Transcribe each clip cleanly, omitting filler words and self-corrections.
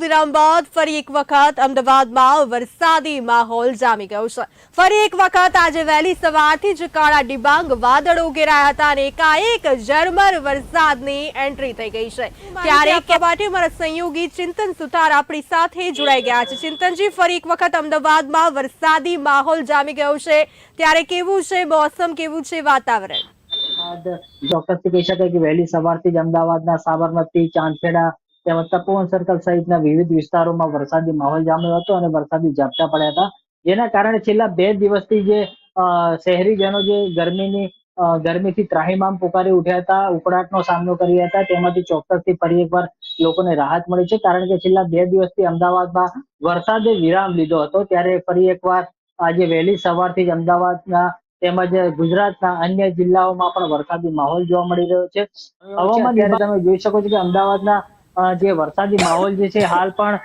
વિરામ બાદ ફરી એક વખત અમદાવાદમાં વરસાદી માહોલ જામી ગયો છે। ફરી એક વખત આજે વહેલી સવારથી જ કાળા ડિબાંગ વાદળો ઘેરાયા હતા અને એકાએક ઝરમર વરસાદની એન્ટ્રી થઈ ગઈ છે। ત્યારે માટે મારા સહયોગી ચિંતન સુતાર આપણી સાથે જોડાઈ ગયા છે। ચિંતનજી, ફરી એક વખત અમદાવાદમાં વરસાદી માહોલ જામી ગયો છે, ત્યારે કેવું છે મોસમ, કેવું છે વાતાવરણ? ચોક્કસથી કહી શકાય કે વહેલી સવારથી જ અમદાવાદના સાબરમતી, ચાંદખેડા તેમજ તપોવન સર્કલ સહિતના વિવિધ વિસ્તારોમાં વરસાદી માહોલ જામ્યો હતો અને વરસાદી ઝાપટા પડ્યા હતા, જેના કારણે છેલ્લા 2 દિવસથી જે શહેરીજનો જે ગરમીથી ત્રાહિમામ પુકારી ઉઠ્યા હતા, ઉકળાટનો સામનો કર્યા હતા, તેમાંથી ચોક્કસથી ફરી એકવાર લોકોને રાહત મળી છે। કારણ કે છેલ્લા 2 દિવસથી અમદાવાદમાં વરસાદે વિરામ લીધો હતો, ત્યારે ફરી એકવાર આજે વહેલી સવારથી જ અમદાવાદના તેમજ ગુજરાતના અન્ય જિલ્લાઓમાં પણ વરસાદી માહોલ જોવા મળી રહ્યો છે। હવામાન ત્યારે તમે જોઈ શકો છો કે અમદાવાદના જે વરસાદી માહોલ જે છે, હાલ પણ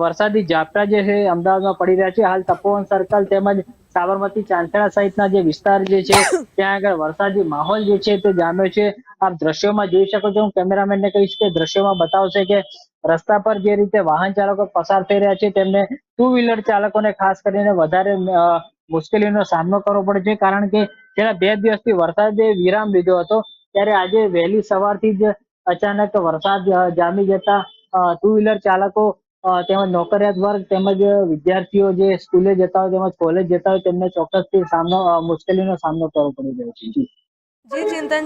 વરસાદી ઝાપટા જે છે અમદાવાદમાં પડી રહ્યા છે। હાલ તપોવન સર્કલ તેમજ સાબરમતી, ચાંદખેડા સહિતના જે વિસ્તાર જે છે ત્યાં આગળ વરસાદી માહોલ જે છે તે જામ્યો છે। આપ દ્રશ્યોમાં જોઈ શકો છો, હું કેમેરામેનને કહીશ કે દ્રશ્યોમાં બતાવશે કે રસ્તા પર જે રીતે વાહન ચાલકો પસાર થઈ રહ્યા છે, તેમને 2 વ્હીલર ચાલકોને ખાસ કરીને વધારે મુશ્કેલીનો સામનો કરવો પડે છે, કારણ કે છેલ્લા 2 દિવસથી વરસાદે વિરામ લીધો હતો, ત્યારે આજે વહેલી સવારથી જ અચાનક વરસાદ જામી જતા 2 વ્હીલર ચાલકો તેમજ નોકરિયાત વર્ગ તેમજ વિદ્યાર્થીઓ જે સ્કૂલે જતા હોય તેમજ કોલેજ જતા હોય તેમને ચોક્કસથી મુશ્કેલીનો સામનો કરવો પડી રહ્યો છે। જી ચિંતન